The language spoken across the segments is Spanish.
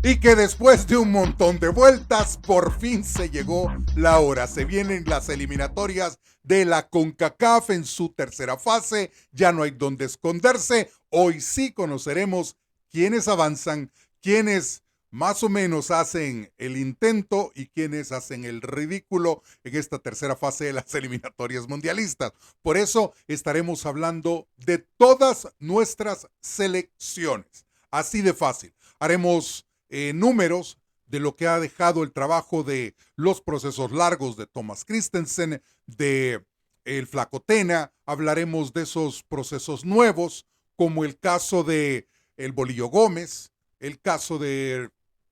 Y que después de un montón de vueltas, por fin se llegó la hora. Se vienen las eliminatorias de la CONCACAF en su tercera fase. Ya no hay donde esconderse. Hoy sí conoceremos quiénes avanzan, quiénes más o menos hacen el intento y quiénes hacen el ridículo en esta tercera fase de las eliminatorias mundialistas. Por eso estaremos hablando de todas nuestras selecciones. Así de fácil. Haremos números de lo que ha dejado el trabajo de los procesos largos de Thomas Christensen, de el Flaco Tena. Hablaremos de esos procesos nuevos, como el caso de el Bolillo Gómez, el caso de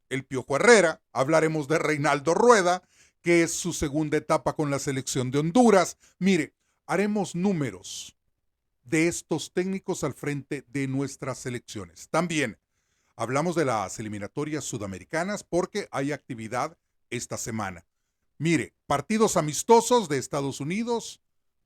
el Piojo Herrera. Hablaremos de Reinaldo Rueda, que es su segunda etapa con la selección de Honduras. Mire, haremos números de estos técnicos al frente de nuestras selecciones. También hablamos de las eliminatorias sudamericanas porque hay actividad esta semana. Mire, partidos amistosos de Estados Unidos,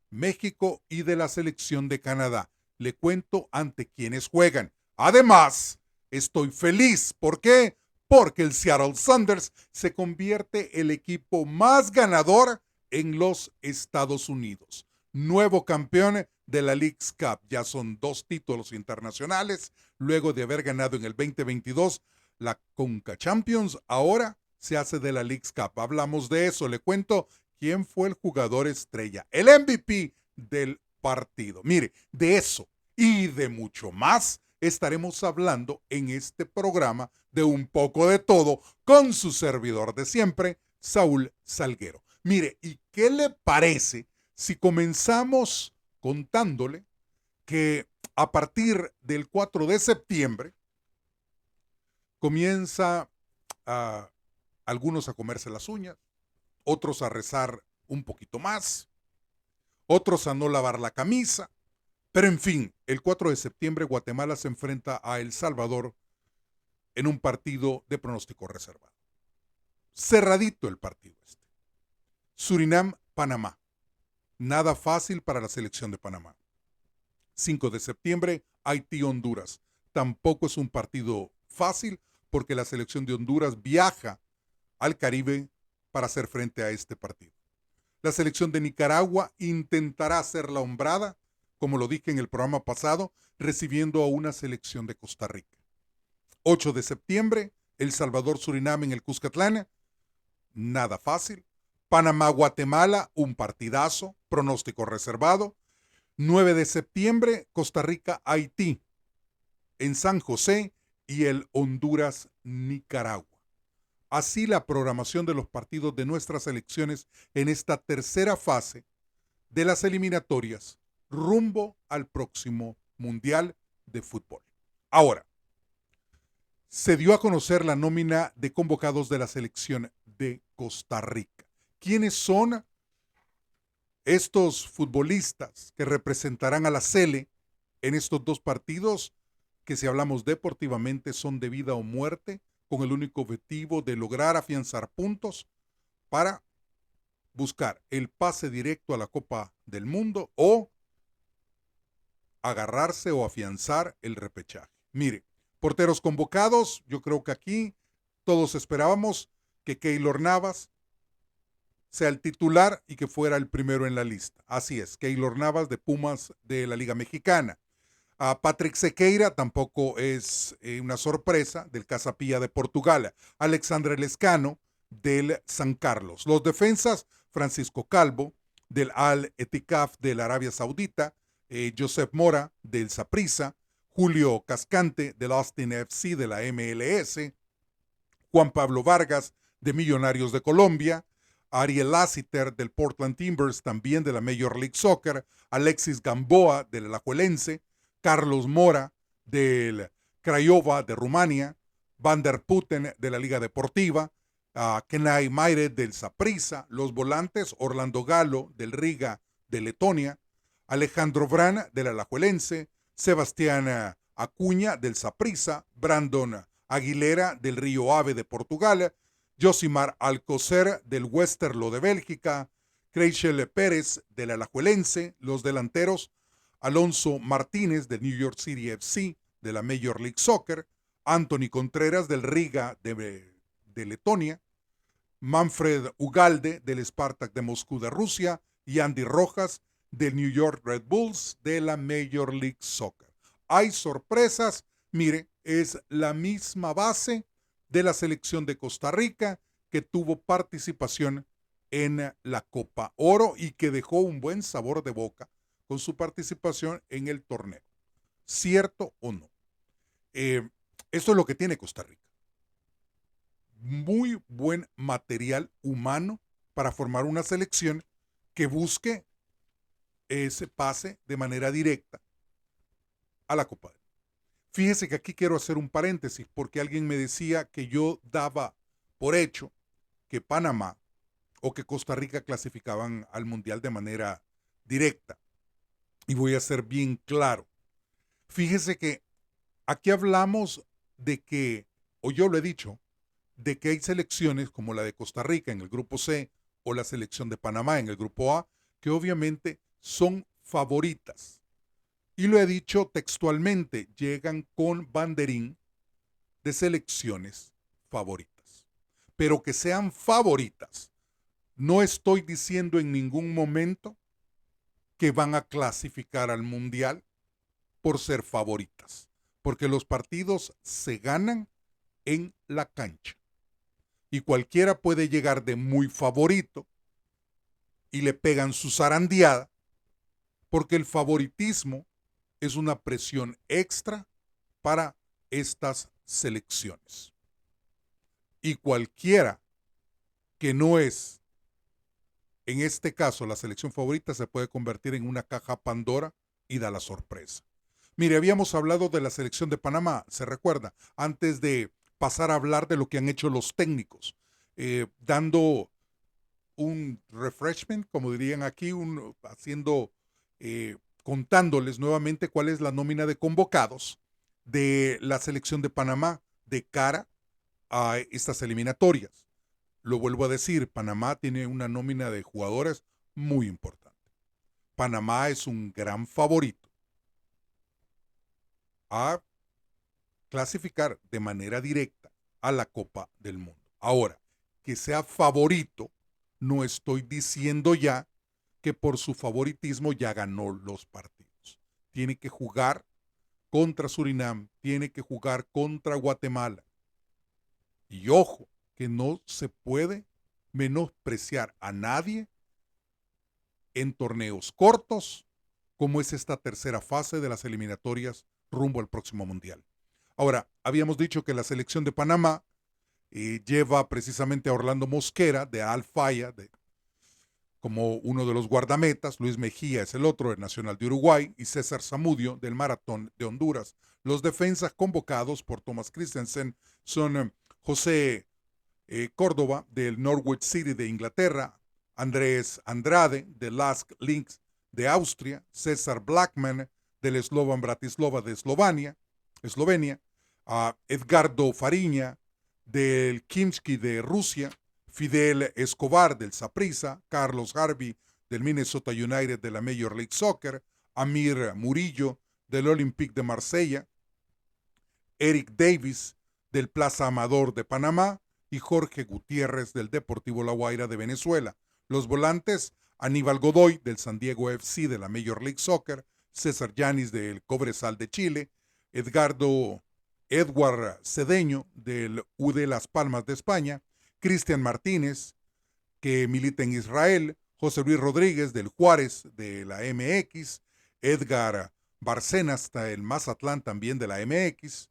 México y de la selección de Canadá. Le cuento ante quienes juegan. Además, estoy feliz. ¿Por qué? Porque el Seattle Sounders se convierte el equipo más ganador en los Estados Unidos. Nuevo campeón de la Leagues Cup. Ya son 2 títulos internacionales. Luego de haber ganado en el 2022 la Conca Champions, ahora se hace de la Leagues Cup. Hablamos de eso. Le cuento quién fue el jugador estrella, el MVP del partido. Mire, de eso y de mucho más estaremos hablando en este programa de un poco de todo con su servidor de siempre, Saúl Salguero. Mire, ¿y qué le parece si comenzamos contándole que a partir del 4 de septiembre comienza a algunos a comerse las uñas, otros a rezar un poquito más, otros a no lavar la camisa, pero en fin, el 4 de septiembre Guatemala se enfrenta a El Salvador en un partido de pronóstico reservado. Cerradito el partido este. Surinam, Panamá. Nada fácil para la selección de Panamá. 5 de septiembre, Haití, Honduras. Tampoco es un partido fácil porque la selección de Honduras viaja al Caribe para hacer frente a este partido. La selección de Nicaragua intentará hacer la hombrada, como lo dije en el programa pasado, recibiendo a una selección de Costa Rica. 8 de septiembre, El Salvador, Surinam en el Cuscatlán. Nada fácil. Panamá, Guatemala, un partidazo, pronóstico reservado. 9 de septiembre, Costa Rica, Haití, en San José, y el Honduras, Nicaragua. Así la programación de los partidos de nuestras selecciones en esta tercera fase de las eliminatorias rumbo al próximo Mundial de Fútbol. Ahora, se dio a conocer la nómina de convocados de la selección de Costa Rica. ¿Quiénes son estos futbolistas que representarán a la Sele en estos 2 partidos que, si hablamos deportivamente, son de vida o muerte, con el único objetivo de lograr afianzar puntos para buscar el pase directo a la Copa del Mundo o agarrarse o afianzar el repechaje? Mire, porteros convocados, yo creo que aquí todos esperábamos que Keylor Navas sea el titular y que fuera el primero en la lista. Así es, Keylor Navas de Pumas de la Liga Mexicana. A Patrick Sequeira tampoco es una sorpresa, del Casapilla de Portugal. Alexandre Lescano del San Carlos. Los defensas, Francisco Calvo del Al Etikaf de la Arabia Saudita, Josep Mora del Saprissa, Julio Cascante del Austin FC de la MLS, Juan Pablo Vargas de Millonarios de Colombia, Ariel Lassiter del Portland Timbers, también de la Major League Soccer, Alexis Gamboa del Alajuelense, Carlos Mora del Craiova de Rumania, Van der Putten de la Liga Deportiva, Kenai Maire del Saprissa, los volantes Orlando Galo del Riga de Letonia, Alejandro Brana del Alajuelense, Sebastián Acuña del Saprissa, Brandon Aguilera del Río Ave de Portugal, Josimar Alcocer del Westerlo de Bélgica, Creichel Pérez del Alajuelense, los delanteros Alonso Martínez del New York City FC de la Major League Soccer, Anthony Contreras del Riga de Letonia, Manfred Ugalde del Spartak de Moscú de Rusia y Andy Rojas del New York Red Bulls de la Major League Soccer. Hay sorpresas, mire, es la misma base de la selección de Costa Rica que tuvo participación en la Copa Oro y que dejó un buen sabor de boca con su participación en el torneo. ¿Cierto o no? Esto es lo que tiene Costa Rica. Muy buen material humano para formar una selección que busque ese pase de manera directa a la Copa. Fíjese que aquí quiero hacer un paréntesis porque alguien me decía que yo daba por hecho que Panamá o que Costa Rica clasificaban al Mundial de manera directa. Y voy a ser bien claro. Fíjese que aquí hablamos de que, o yo lo he dicho, de que hay selecciones como la de Costa Rica en el grupo C o la selección de Panamá en el grupo A, que obviamente son favoritas. Y lo he dicho textualmente, llegan con banderín de selecciones favoritas. Pero que sean favoritas, no estoy diciendo en ningún momento que van a clasificar al Mundial por ser favoritas, porque los partidos se ganan en la cancha. Y cualquiera puede llegar de muy favorito y le pegan su zarandeada, porque el favoritismo es una presión extra para estas selecciones. Y cualquiera que no es, en este caso, la selección favorita, se puede convertir en una caja Pandora y da la sorpresa. Mire, habíamos hablado de la selección de Panamá, se recuerda, antes de pasar a hablar de lo que han hecho los técnicos, dando un refreshment, como dirían aquí, contándoles nuevamente cuál es la nómina de convocados de la selección de Panamá de cara a estas eliminatorias. Lo vuelvo a decir, Panamá tiene una nómina de jugadores muy importante. Panamá es un gran favorito a clasificar de manera directa a la Copa del Mundo. Ahora, que sea favorito, no estoy diciendo ya que por su favoritismo ya ganó los partidos. Tiene que jugar contra Surinam, tiene que jugar contra Guatemala. Y ojo, que no se puede menospreciar a nadie en torneos cortos, como es esta tercera fase de las eliminatorias rumbo al próximo Mundial. Ahora, habíamos dicho que la selección de Panamá lleva precisamente a Orlando Mosquera de Al Faya como uno de los guardametas, Luis Mejía es el otro, del Nacional de Uruguay, y César Zamudio del Maratón de Honduras. Los defensas convocados por Thomas Christensen son José Córdoba del Norwich City de Inglaterra, Andrés Andrade del Lask Links de Austria, César Blackman del Slovan Bratislava de Eslovenia, Edgardo Fariña del Kimski de Rusia, Fidel Escobar del Saprissa, Carlos Harvey del Minnesota United de la Major League Soccer, Amir Murillo del Olympique de Marsella, Eric Davis del Plaza Amador de Panamá y Jorge Gutiérrez del Deportivo La Guaira de Venezuela. Los volantes, Aníbal Godoy del San Diego FC de la Major League Soccer, César Yanis del Cobresal de Chile, Edward Cedeño del UD Las Palmas de España, Cristian Martínez, que milita en Israel, José Luis Rodríguez del Juárez de la MX, Edgar Barcenas del Mazatlán también de la MX,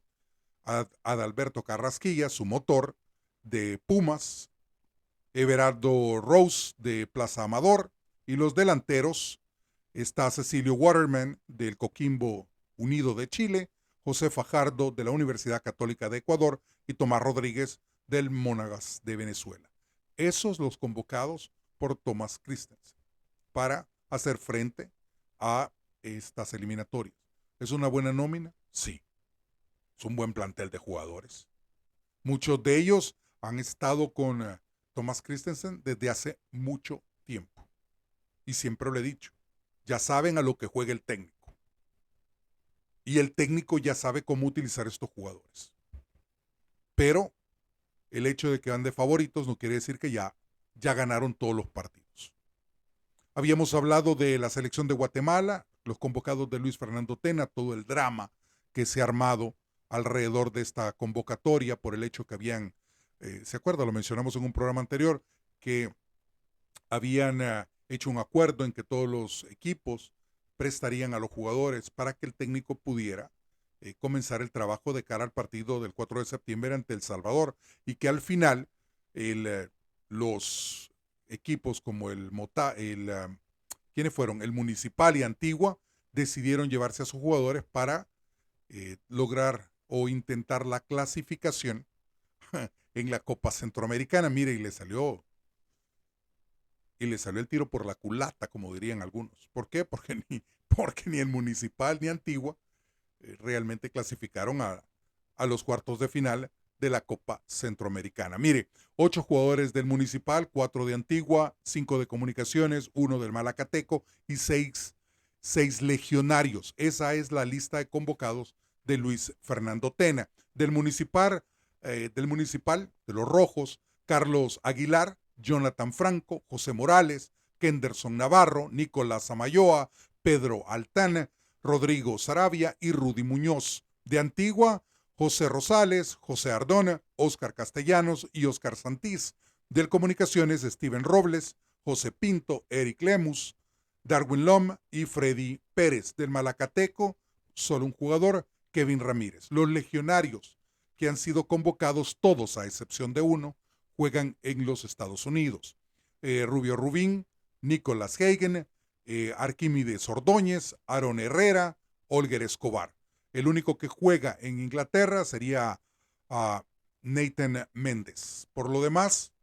Adalberto Carrasquilla, su motor, de Pumas, Everardo Rose de Plaza Amador, y los delanteros está Cecilio Waterman del Coquimbo Unido de Chile, José Fajardo de la Universidad Católica de Ecuador y Tomás Rodríguez del Monagas de Venezuela. Esos los convocados por Thomas Christensen para hacer frente a estas eliminatorias. ¿Es una buena nómina? Sí. Es un buen plantel de jugadores. Muchos de ellos han estado con Thomas Christensen desde hace mucho tiempo. Y siempre lo he dicho, ya saben a lo que juega el técnico. Y el técnico ya sabe cómo utilizar estos jugadores. pero el hecho de que van de favoritos no quiere decir que ya ganaron todos los partidos. Habíamos hablado de la selección de Guatemala, los convocados de Luis Fernando Tena, todo el drama que se ha armado alrededor de esta convocatoria por el hecho que habían, ¿se acuerda? Lo mencionamos en un programa anterior, que habían hecho un acuerdo en que todos los equipos prestarían a los jugadores para que el técnico pudiera comenzar el trabajo de cara al partido del 4 de septiembre ante El Salvador, y que al final los equipos como ¿quiénes fueron? El Municipal y Antigua decidieron llevarse a sus jugadores para lograr o intentar la clasificación en la Copa Centroamericana. Mire, y le salió el tiro por la culata, como dirían algunos. ¿Por qué? Porque ni el Municipal ni Antigua realmente clasificaron a los cuartos de final de la Copa Centroamericana. Mire, 8 jugadores del Municipal, 4 de Antigua, 5 de Comunicaciones, 1 del Malacateco y 6 legionarios. Esa es la lista de convocados de Luis Fernando Tena. Del Municipal, de los Rojos, Carlos Aguilar, Jonathan Franco, José Morales, Kenderson Navarro, Nicolás Amayoa, Pedro Altana, Rodrigo Saravia y Rudy Muñoz. De Antigua, José Rosales, José Ardona, Óscar Castellanos y Óscar Santís. Del Comunicaciones, Steven Robles, José Pinto, Eric Lemus, Darwin Lom y Freddy Pérez. Del Malacateco, solo un jugador, Kevin Ramírez. Los legionarios, que han sido convocados todos a excepción de uno, juegan en los Estados Unidos. Rubio Rubín, Nicolás Hagen, Arquímedes Ordóñez, Aaron Herrera, Olger Escobar. El único que juega en Inglaterra sería Nathan Méndez. Por lo demás,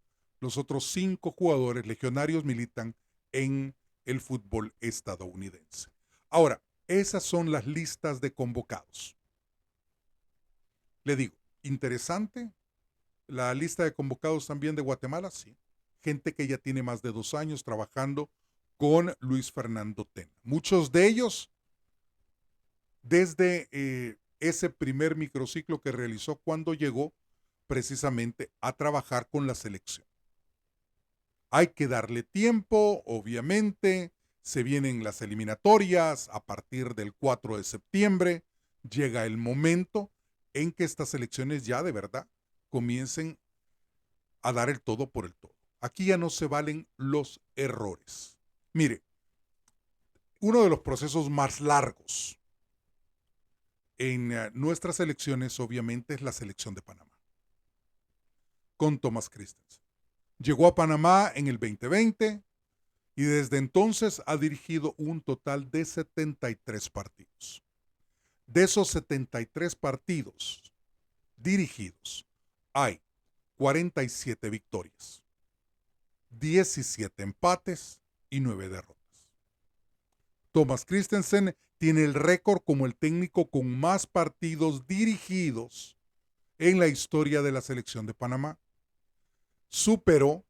los otros 5 jugadores legionarios militan en el fútbol estadounidense. Ahora, esas son las listas de convocados. Le digo, interesante la lista de convocados también de Guatemala, sí. Gente que ya tiene más de 2 años trabajando con Luis Fernando Tena. Muchos de ellos desde ese primer microciclo que realizó cuando llegó precisamente a trabajar con la selección. Hay que darle tiempo, obviamente, se vienen las eliminatorias a partir del 4 de septiembre, llega el momento en que estas selecciones ya de verdad comiencen a dar el todo por el todo. Aquí ya no se valen los errores. Mire, uno de los procesos más largos en nuestras elecciones obviamente es la selección de Panamá, con Thomas Christensen. Llegó a Panamá en el 2020 y desde entonces ha dirigido un total de 73 partidos. De esos 73 partidos dirigidos, hay 47 victorias, 17 empates y 9 derrotas. Thomas Christensen tiene el récord como el técnico con más partidos dirigidos en la historia de la selección de Panamá. Superó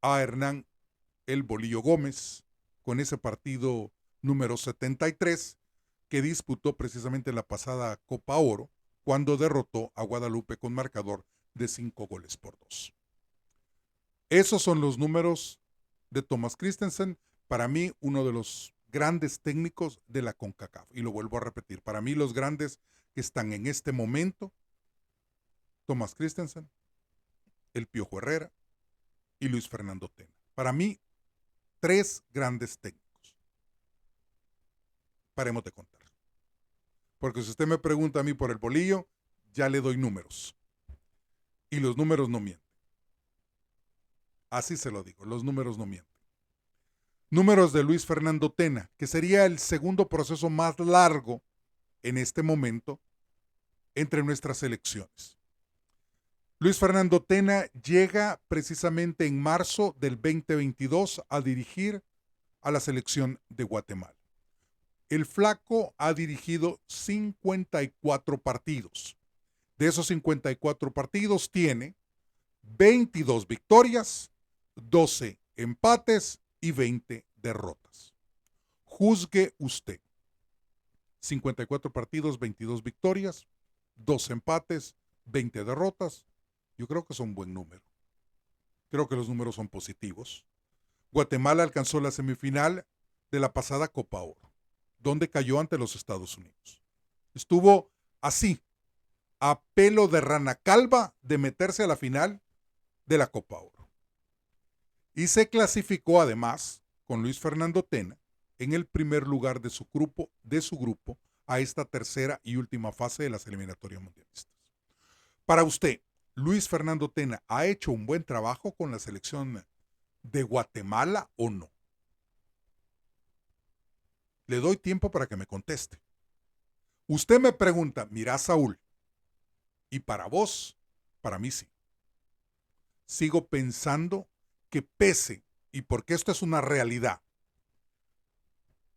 a Hernán El Bolillo Gómez con ese partido número 73 que disputó precisamente en la pasada Copa Oro cuando derrotó a Guadalupe con marcador de 5-2. Esos son los números de Thomas Christensen. Para mí, uno de los grandes técnicos de la CONCACAF. Y lo vuelvo a repetir, para mí los grandes que están en este momento, Thomas Christensen, el Piojo Herrera y Luis Fernando Tena. Para mí, 3 grandes técnicos. Paremos de contar. Porque si usted me pregunta a mí por el Bolillo, ya le doy números. Y los números no mienten. Así se lo digo, los números no mienten. Números de Luis Fernando Tena, que sería el segundo proceso más largo en este momento entre nuestras elecciones. Luis Fernando Tena llega precisamente en marzo del 2022 a dirigir a la selección de Guatemala. El flaco ha dirigido 54 partidos. De esos 54 partidos tiene 22 victorias, 12 empates y 20 derrotas. Juzgue usted. 54 partidos, 22 victorias, 2 empates, 20 derrotas. Yo creo que es un buen número. Creo que los números son positivos. Guatemala alcanzó la semifinal de la pasada Copa Oro, donde cayó ante los Estados Unidos. Estuvo así, a pelo de rana calva de meterse a la final de la Copa Oro. Y se clasificó además con Luis Fernando Tena en el primer lugar de su grupo a esta tercera y última fase de las eliminatorias mundialistas. Para usted, ¿Luis Fernando Tena ha hecho un buen trabajo con la selección de Guatemala o no? Le doy tiempo para que me conteste. Usted me pregunta, mira, Saúl, y para vos, para mí sí. Sigo pensando que pese, y porque esto es una realidad,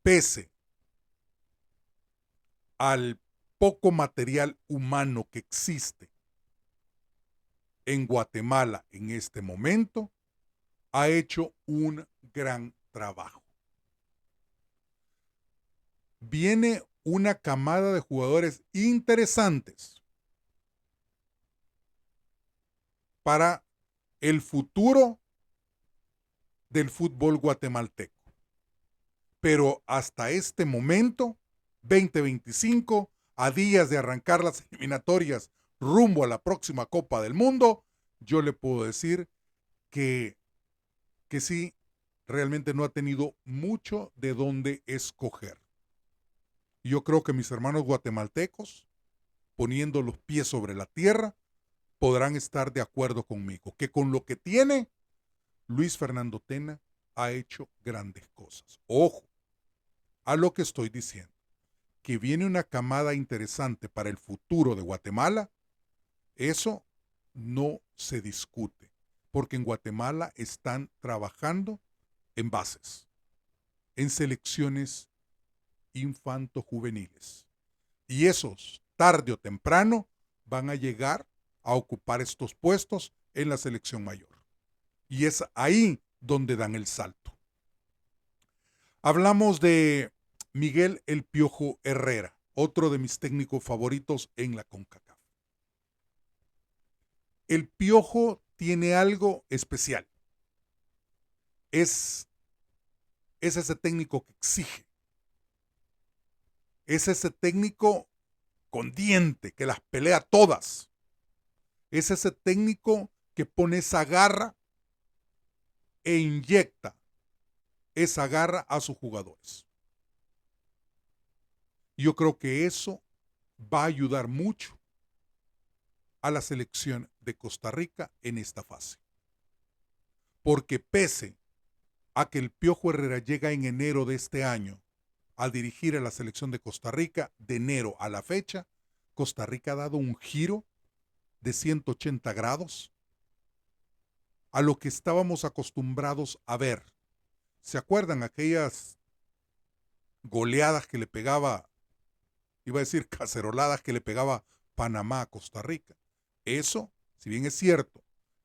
pese al poco material humano que existe en Guatemala en este momento, ha hecho un gran trabajo. Viene una camada de jugadores interesantes para el futuro del fútbol guatemalteco. Pero hasta este momento, 2025, a días de arrancar las eliminatorias rumbo a la próxima Copa del Mundo, yo le puedo decir que sí, realmente no ha tenido mucho de dónde escoger. Yo creo que mis hermanos guatemaltecos, poniendo los pies sobre la tierra, podrán estar de acuerdo conmigo, que con lo que tiene, Luis Fernando Tena ha hecho grandes cosas. Ojo a lo que estoy diciendo, que viene una camada interesante para el futuro de Guatemala, eso no se discute, porque en Guatemala están trabajando en bases, en selecciones infanto-juveniles. Y esos, tarde o temprano, van a llegar a ocupar estos puestos en la selección mayor. Y es ahí donde dan el salto. Hablamos de Miguel El Piojo Herrera, otro de mis técnicos favoritos en la CONCACAF. El Piojo tiene algo especial. Es ese técnico que exige. Es ese técnico con diente, que las pelea todas. Es ese técnico que pone esa garra e inyecta esa garra a sus jugadores. Yo creo que eso va a ayudar mucho a la selección de Costa Rica en esta fase. Porque pese a que el Piojo Herrera llega en enero de este año a dirigir a la selección de Costa Rica, de enero a la fecha, Costa Rica ha dado un giro de 180 grados a lo que estábamos acostumbrados a ver. ¿Se acuerdan aquellas goleadas que le pegaba, iba a decir caceroladas que le pegaba Panamá a Costa Rica? Eso, si bien es cierto,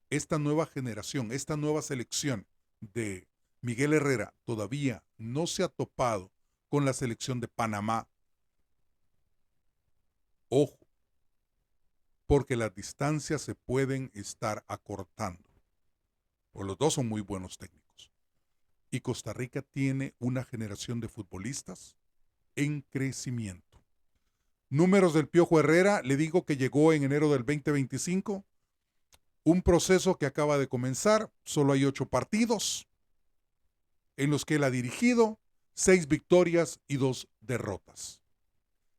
esta nueva generación, esta nueva selección de Miguel Herrera todavía no se ha topado con la selección de Panamá. Ojo, porque las distancias se pueden estar acortando. Pues los dos son muy buenos técnicos. Y Costa Rica tiene una generación de futbolistas en crecimiento. Números del Piojo Herrera, le digo que llegó en enero del 2025, un proceso que acaba de comenzar, solo hay 8 partidos en los que él ha dirigido, 6 victorias y 2 derrotas.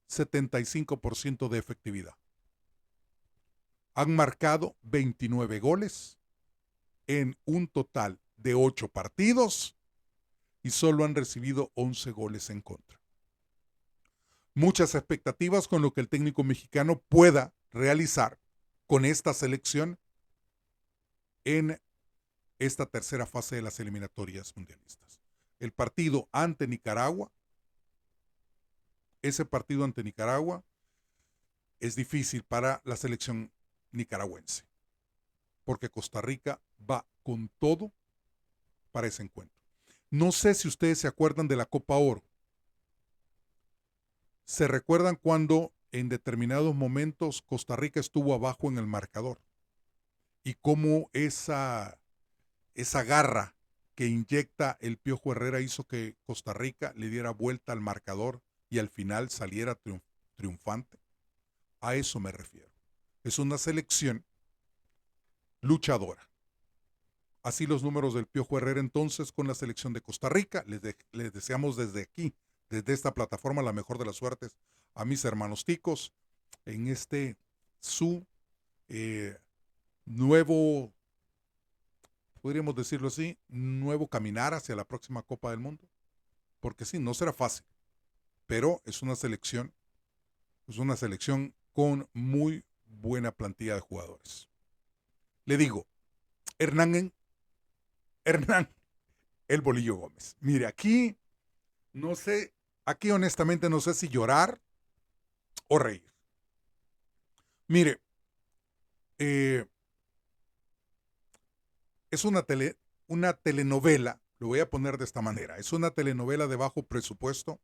75% de efectividad. Han marcado 29 goles en un total de 8 partidos y solo han recibido 11 goles en contra. Muchas expectativas con lo que el técnico mexicano pueda realizar con esta selección en esta tercera fase de las eliminatorias mundialistas. El partido ante Nicaragua, ese partido ante Nicaragua es difícil para la selección nicaragüense, porque Costa Rica va con todo para ese encuentro. No sé si ustedes se acuerdan de la Copa Oro. ¿Se recuerdan cuando en determinados momentos Costa Rica estuvo abajo en el marcador y cómo esa garra que inyecta el Piojo Herrera hizo que Costa Rica le diera vuelta al marcador y al final saliera triunfante. A eso me refiero. Es una selección luchadora. Así los números del Piojo Herrera entonces con la selección de Costa Rica. Les deseamos desde aquí, desde esta plataforma, la mejor de las suertes a mis hermanos ticos en este su nuevo, podríamos decirlo así, nuevo caminar hacia la próxima Copa del Mundo. Porque sí, no será fácil, pero es una selección con muy buena plantilla de jugadores. Le digo, Hernán, el Bolillo Gómez. Mire, aquí no sé, aquí honestamente no sé si llorar o reír. Mire, es una telenovela, lo voy a poner de esta manera, es una telenovela de bajo presupuesto,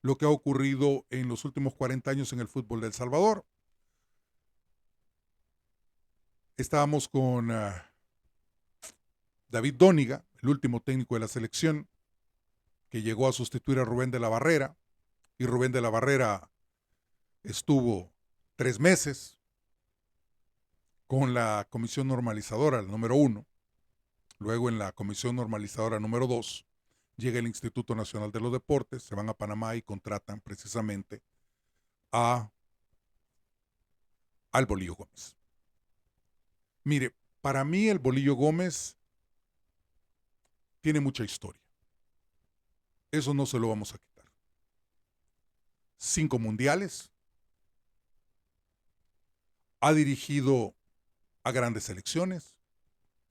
lo que ha ocurrido en los últimos 40 años en el fútbol de El Salvador. Estábamos con David Dóniga, el último técnico de la selección, que llegó a sustituir a Rubén de la Barrera, y Rubén de la Barrera estuvo 3 meses con la comisión normalizadora, el número 1. Luego en la comisión normalizadora número 2 llega el Instituto Nacional de los Deportes, se van a Panamá y contratan precisamente al Bolillo Gómez. Mire, para mí el Bolillo Gómez tiene mucha historia. Eso no se lo vamos a quitar. 5 mundiales. Ha dirigido a grandes selecciones.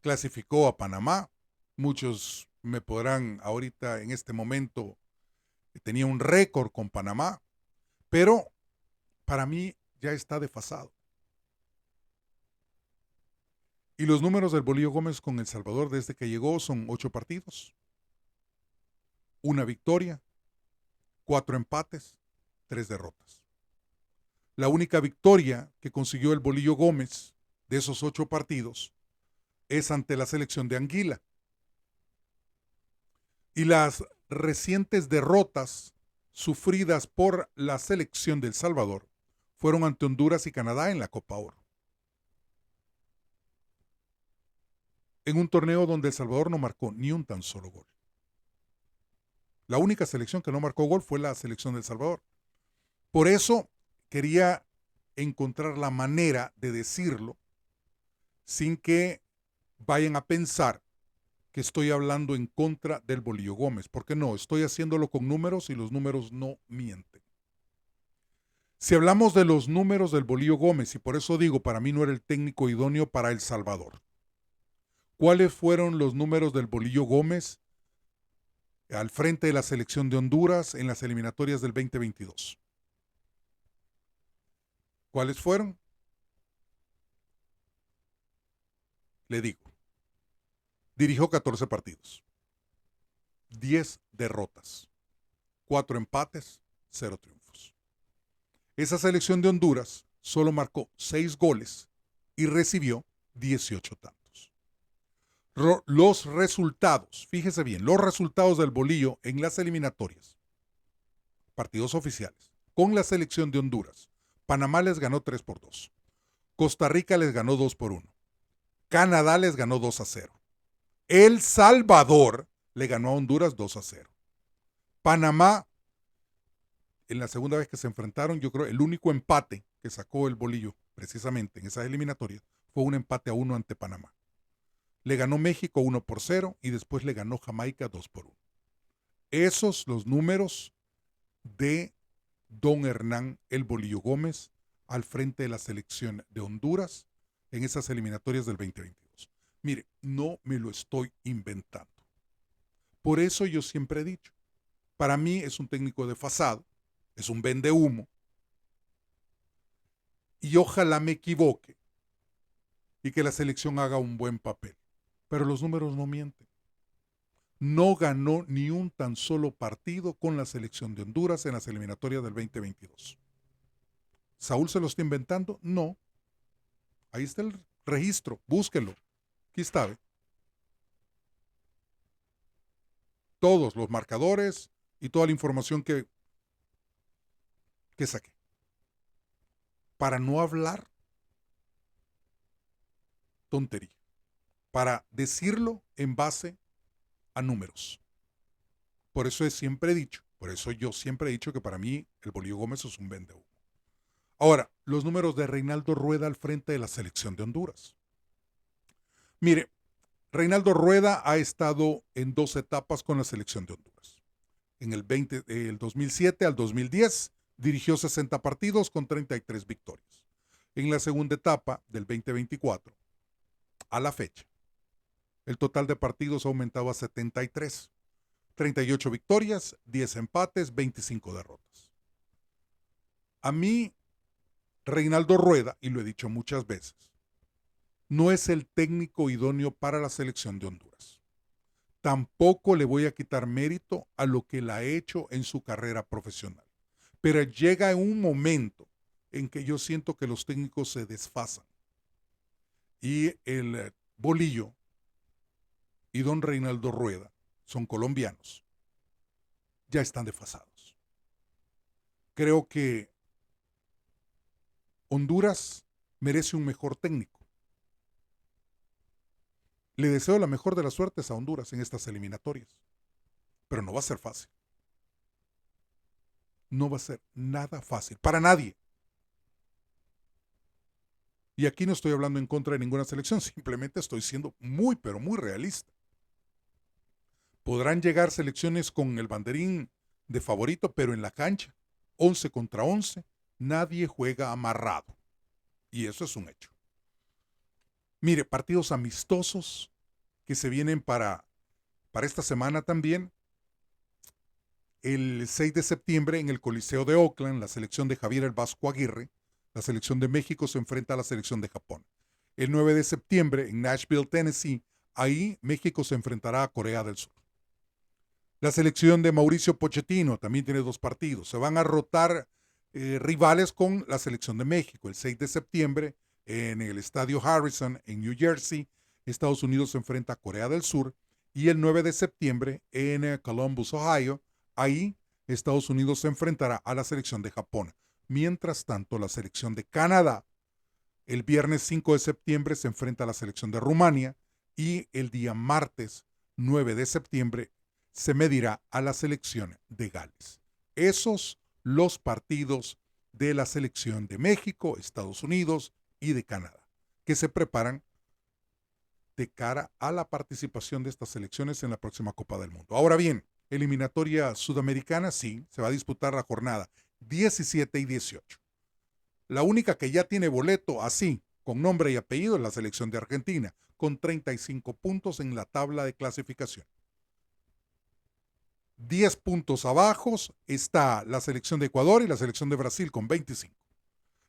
Clasificó a Panamá. Muchos me podrán ahorita en este momento, tenía un récord con Panamá, pero para mí ya está desfasado. Y los números del Bolillo Gómez con El Salvador desde que llegó son 8 partidos, 1 victoria, 4 empates, 3 derrotas. La única victoria que consiguió el Bolillo Gómez de esos 8 partidos es ante la selección de Anguila. Y las recientes derrotas sufridas por la selección de El Salvador fueron ante Honduras y Canadá en la Copa Oro. En un torneo donde El Salvador no marcó ni un tan solo gol. La única selección que no marcó gol fue la selección de El Salvador. Por eso quería encontrar la manera de decirlo sin que vayan a pensar que estoy hablando en contra del Bolillo Gómez, porque no, estoy haciéndolo con números y los números no mienten. Si hablamos de los números del Bolillo Gómez, y por eso digo, para mí no era el técnico idóneo para El Salvador. ¿Cuáles fueron los números del Bolillo Gómez al frente de la selección de Honduras en las eliminatorias del 2022? ¿Cuáles fueron? Le digo. Dirigió 14 partidos, 10 derrotas, 4 empates, 0 triunfos. Esa selección de Honduras solo marcó 6 goles y recibió 18 tantos. Los resultados, fíjese bien, los resultados del Bolillo en las eliminatorias, partidos oficiales, con la selección de Honduras. Panamá les ganó 3-2. Costa Rica les ganó 2-1. Canadá les ganó 2-0. El Salvador le ganó a Honduras 2-0. Panamá, en la segunda vez que se enfrentaron, yo creo el único empate que sacó el Bolillo, precisamente en esas eliminatorias, fue un empate a 1 ante Panamá. Le ganó México 1-0 y después le ganó Jamaica 2-1. Esos los números de don Hernán el Bolillo Gómez al frente de la selección de Honduras en esas eliminatorias del 2022. Mire, no me lo estoy inventando. Por eso yo siempre he dicho, para mí es un técnico desfasado, es un vendehumo, y ojalá me equivoque y que la selección haga un buen papel. Pero los números no mienten. No ganó ni un tan solo partido con la selección de Honduras en las eliminatorias del 2022. ¿Saúl se lo está inventando? No. Ahí está el registro, búsquenlo. Aquí está, ¿ve? Todos los marcadores y toda la información que saqué. Para no hablar tontería. Para decirlo en base a números. Por eso yo siempre he dicho que para mí el Bolillo Gómez es un vendehumo. Ahora, los números de Reinaldo Rueda al frente de la selección de Honduras. Mire, Reinaldo Rueda ha estado en 2 etapas con la selección de Honduras. En el 2007 al 2010 dirigió 60 partidos con 33 victorias. En la segunda etapa del 2024 a la fecha, el total de partidos ha aumentado a 73. 38 victorias, 10 empates, 25 derrotas. A mí, Reinaldo Rueda, y lo he dicho muchas veces, no es el técnico idóneo para la selección de Honduras. Tampoco le voy a quitar mérito a lo que él ha hecho en su carrera profesional. Pero llega un momento en que yo siento que los técnicos se desfasan. Y el Bolillo y don Reinaldo Rueda son colombianos. Ya están desfasados. Creo que Honduras merece un mejor técnico. Le deseo la mejor de las suertes a Honduras en estas eliminatorias. Pero no va a ser fácil. No va a ser nada fácil. Para nadie. Y aquí no estoy hablando en contra de ninguna selección. Simplemente estoy siendo muy, pero muy realista. Podrán llegar selecciones con el banderín de favorito, pero en la cancha, 11 contra 11, nadie juega amarrado. Y eso es un hecho. Mire, partidos amistosos que se vienen para esta semana también. El 6 de septiembre en el Coliseo de Oakland, la selección de Javier el Vasco Aguirre, la selección de México se enfrenta a la selección de Japón. El 9 de septiembre en Nashville, Tennessee, ahí México se enfrentará a Corea del Sur. La selección de Mauricio Pochettino también tiene 2 partidos. Se van a rotar rivales con la selección de México. El 6 de septiembre en el Estadio Harrison en New Jersey, Estados Unidos se enfrenta a Corea del Sur. Y el 9 de septiembre en Columbus, Ohio, ahí Estados Unidos se enfrentará a la selección de Japón. Mientras tanto, la selección de Canadá, el viernes 5 de septiembre se enfrenta a la selección de Rumania y el día martes 9 de septiembre se medirá a la selección de Gales. Esos los partidos de la selección de México, Estados Unidos y de Canadá, que se preparan de cara a la participación de estas selecciones en la próxima Copa del Mundo. Ahora bien, eliminatoria sudamericana, sí, se va a disputar la jornada 17 y 18. La única que ya tiene boleto así, con nombre y apellido, es la selección de Argentina, con 35 puntos en la tabla de clasificación. 10 puntos abajo está la selección de Ecuador y la selección de Brasil con 25.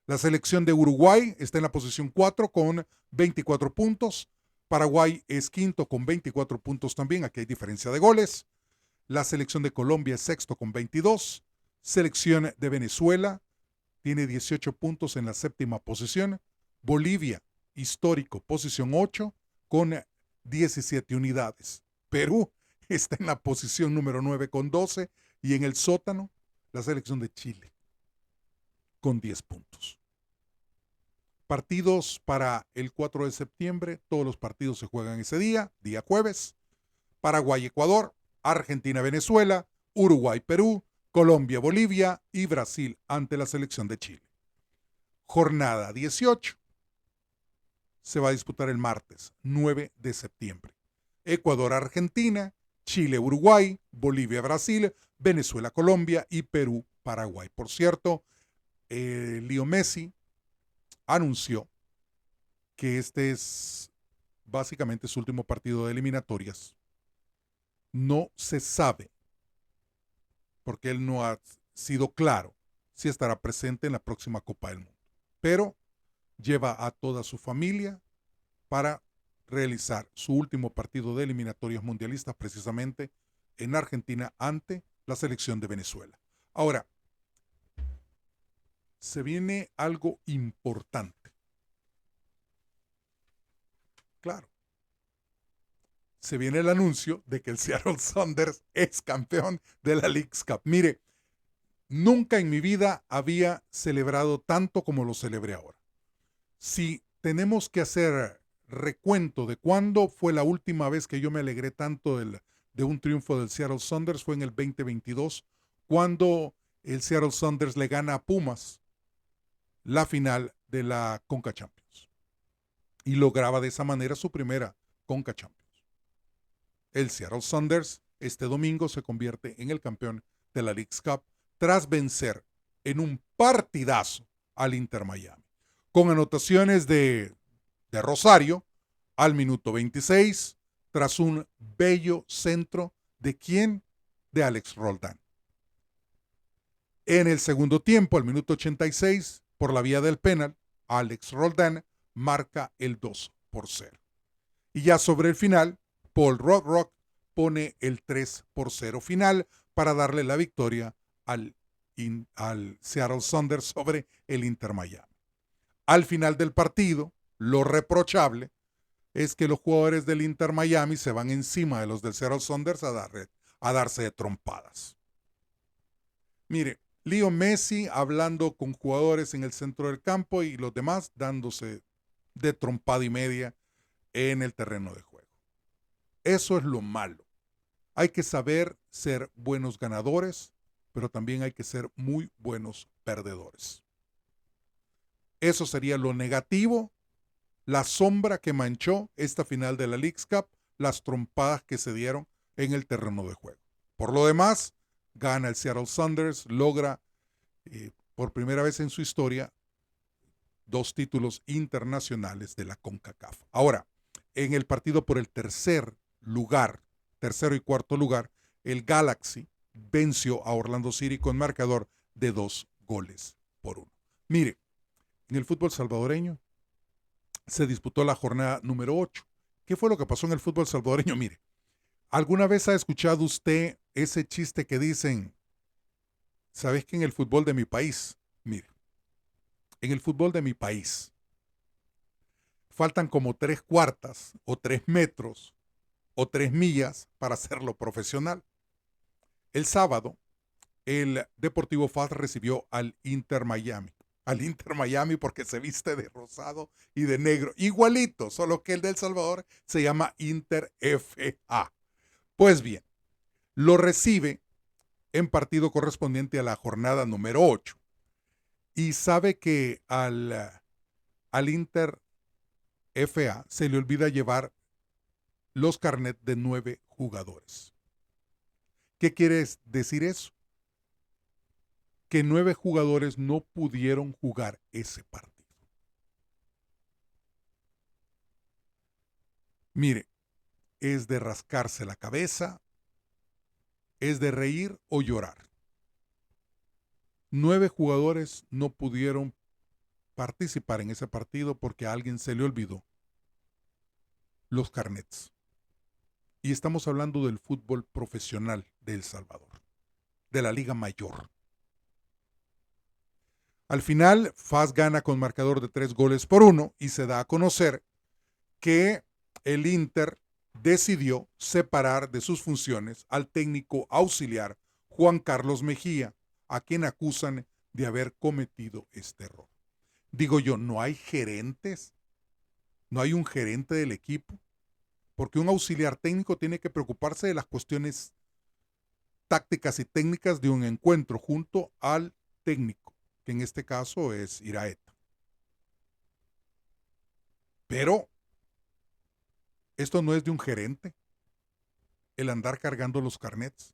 La selección de Uruguay está en la posición 4 con 24 puntos. Paraguay es quinto con 24 puntos también, aquí hay diferencia de goles. La selección de Colombia es sexto con 22. Selección de Venezuela tiene 18 puntos en la séptima posición. Bolivia, histórico, posición 8 con 17 unidades. Perú está en la posición número 9 con 12 y en el sótano la selección de Chile con 10 puntos. Partidos para el 4 de septiembre, todos los partidos se juegan ese día jueves. Paraguay-Ecuador, Argentina-Venezuela, Uruguay-Perú, Colombia-Bolivia y Brasil ante la selección de Chile. Jornada 18 se va a disputar el martes 9 de septiembre. Ecuador-Argentina, Chile-Uruguay, Bolivia-Brasil, Venezuela-Colombia y Perú-Paraguay. Por cierto, Leo Messi anunció que este es básicamente su último partido de eliminatorias. No se sabe, porque él no ha sido claro, si estará presente en la próxima Copa del Mundo. Pero lleva a toda su familia para realizar su último partido de eliminatorias mundialistas precisamente en Argentina ante la selección de Venezuela. Ahora, se viene algo importante. Claro, se viene el anuncio de que el Seattle Sounders es campeón de la Leagues Cup. Mire, nunca en mi vida había celebrado tanto como lo celebré ahora. Si tenemos que hacer recuento de cuándo fue la última vez que yo me alegré tanto de un triunfo del Seattle Sounders, fue en el 2022, cuando el Seattle Sounders le gana a Pumas la final de la Conca Champions y lograba de esa manera su primera Conca Champions. El Seattle Sounders este domingo se convierte en el campeón de la Leagues Cup tras vencer en un partidazo al Inter Miami, con anotaciones de Rosario al minuto 26, tras un bello centro de ¿quién? De Alex Roldán. En el segundo tiempo, al minuto 86, por la vía del penal, Alex Roldán marca el 2-0. Y ya sobre el final, Paul Rock pone el 3-0 final para darle la victoria al Seattle Sounders sobre el Inter Miami. Al final del partido, lo reprochable es que los jugadores del Inter Miami se van encima de los del Seattle Sounders a darse de trompadas. Mire, Leo Messi hablando con jugadores en el centro del campo y los demás dándose de trompada y media en el terreno de juego. Eso es lo malo. Hay que saber ser buenos ganadores, pero también hay que ser muy buenos perdedores. Eso sería lo negativo, la sombra que manchó esta final de la Leagues Cup, las trompadas que se dieron en el terreno de juego. Por lo demás, gana el Seattle Sounders, logra por primera vez en su historia 2 títulos internacionales de la CONCACAF. Ahora, en el partido por el tercero y cuarto lugar, el Galaxy venció a Orlando City con marcador de 2-1. Mire, en el fútbol salvadoreño se disputó la jornada número 8. ¿Qué fue lo que pasó en el fútbol salvadoreño? Mire, ¿alguna vez ha escuchado usted ese chiste que dicen, ¿sabes que en el fútbol de mi país? Mire, en el fútbol de mi país faltan como 3 cuartas o 3 metros o 3 millas para hacerlo profesional. El sábado, el Deportivo FAS recibió al Inter Miami. Al Inter Miami porque se viste de rosado y de negro. Igualito, solo que el de El Salvador se llama Inter FA. Pues bien, lo recibe en partido correspondiente a la jornada número 8. Y sabe que al Inter FA se le olvida llevar los carnets de 9 jugadores. ¿Qué quiere decir eso? Que 9 jugadores no pudieron jugar ese partido. Mire, es de rascarse la cabeza, es de reír o llorar. 9 jugadores no pudieron participar en ese partido porque a alguien se le olvidó los carnets. Y estamos hablando del fútbol profesional de El Salvador, de la Liga Mayor. Al final, FAS gana con marcador de 3-1 y se da a conocer que el Inter decidió separar de sus funciones al técnico auxiliar Juan Carlos Mejía, a quien acusan de haber cometido este error. Digo yo, ¿no hay gerentes? ¿No hay un gerente del equipo? Porque un auxiliar técnico tiene que preocuparse de las cuestiones tácticas y técnicas de un encuentro junto al técnico, que en este caso es Iraeta. Pero esto no es de un gerente, el andar cargando los carnets.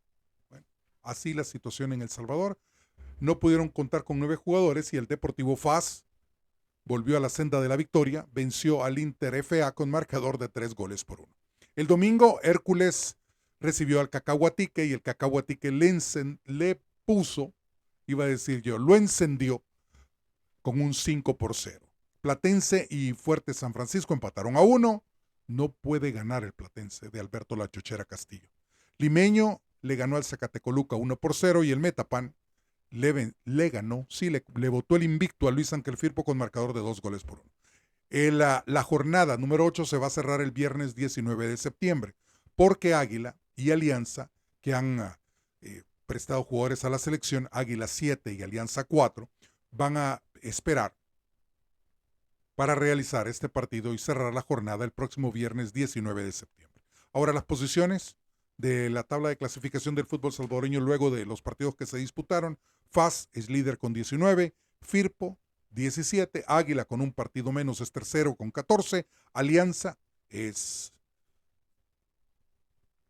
Bueno, así la situación en El Salvador. No pudieron contar con 9 jugadores y el Deportivo FAS volvió a la senda de la victoria, venció al Inter FA con marcador de 3-1. El domingo, Hércules recibió al Cacahuatique y el Cacahuatique le puso, iba a decir yo, lo encendió con un 5-0. Platense y Fuerte San Francisco empataron a 1. No puede ganar el Platense de Alberto La Chochera Castillo. Limeño le ganó al Zacatecoluca 1-0 y el Metapan le ganó, sí, le botó el invicto a Luis Ángel Firpo con marcador de 2-1. La jornada número 8 se va a cerrar el viernes 19 de septiembre, porque Águila y Alianza, que han prestado jugadores a la selección, Águila 7 y Alianza 4, van a esperar para realizar este partido y cerrar la jornada el próximo viernes 19 de septiembre. Ahora las posiciones de la tabla de clasificación del fútbol salvadoreño luego de los partidos que se disputaron. FAS es líder con 19, Firpo 17, Águila con un partido menos es tercero con 14, Alianza es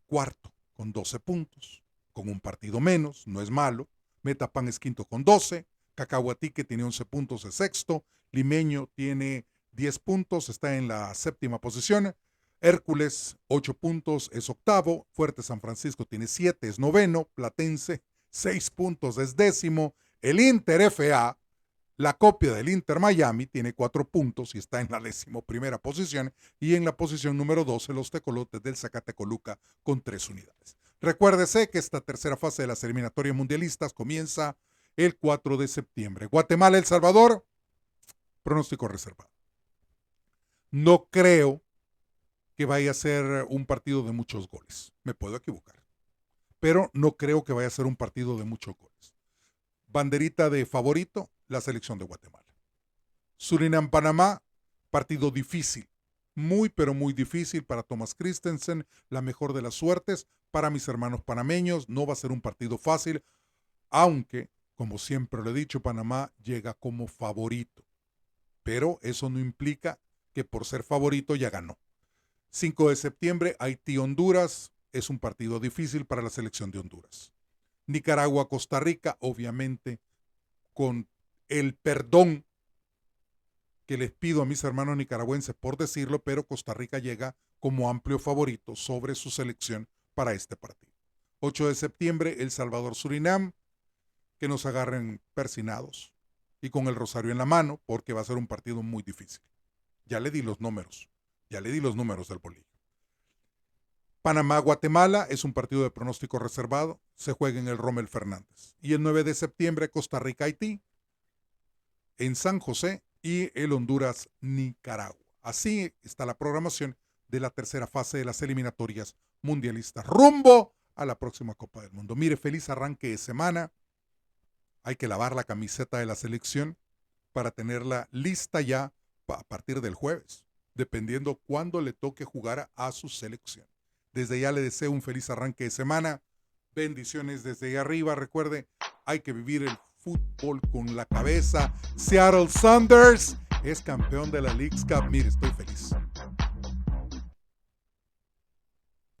cuarto con 12 puntos, con un partido menos, no es malo. Metapan es quinto con 12, Cacahuatique tiene 11 puntos, es sexto, Limeño tiene 10 puntos, está en la séptima posición, Hércules 8 puntos, es octavo, Fuerte San Francisco tiene 7, es noveno, Platense 6 puntos, es décimo, el Inter FA, la copia del Inter Miami, tiene 4 puntos y está en la 11ª posición, y en la posición número 12 los tecolotes del Zacatecoluca con 3 unidades. Recuérdese que esta tercera fase de las eliminatorias mundialistas comienza el 4 de septiembre. Guatemala, El Salvador, pronóstico reservado. No creo que vaya a ser un partido de muchos goles. Me puedo equivocar, pero no creo que vaya a ser un partido de muchos goles. Banderita de favorito, la selección de Guatemala. Surinam-Panamá, partido difícil. Muy, pero muy difícil para Thomas Christensen. La mejor de las suertes para mis hermanos panameños. No va a ser un partido fácil, aunque, como siempre lo he dicho, Panamá llega como favorito. Pero eso no implica que por ser favorito ya ganó. 5 de septiembre, Haití-Honduras. Es un partido difícil para la selección de Honduras. Nicaragua-Costa Rica, obviamente, con el perdón que les pido a mis hermanos nicaragüenses por decirlo, pero Costa Rica llega como amplio favorito sobre su selección para este partido. 8 de septiembre, El Salvador-Surinam, que nos agarren persinados y con el rosario en la mano, porque va a ser un partido muy difícil. Ya le di los números del bolillo. Panamá-Guatemala es un partido de pronóstico reservado, se juega en el Rommel Fernández. Y el 9 de septiembre, Costa Rica-Haití, en San José, y el Honduras-Nicaragua. Así está la programación de la tercera fase de las eliminatorias mundialistas rumbo a la próxima Copa del Mundo. Mire, feliz arranque de semana. Hay que lavar la camiseta de la selección para tenerla lista ya a partir del jueves, dependiendo cuándo le toque jugar a su selección. Desde ya le deseo un feliz arranque de semana. Bendiciones desde ahí arriba. Recuerde, hay que vivir el fútbol con la cabeza. Seattle Sounders es campeón de la Leagues Cup. Mire, estoy feliz.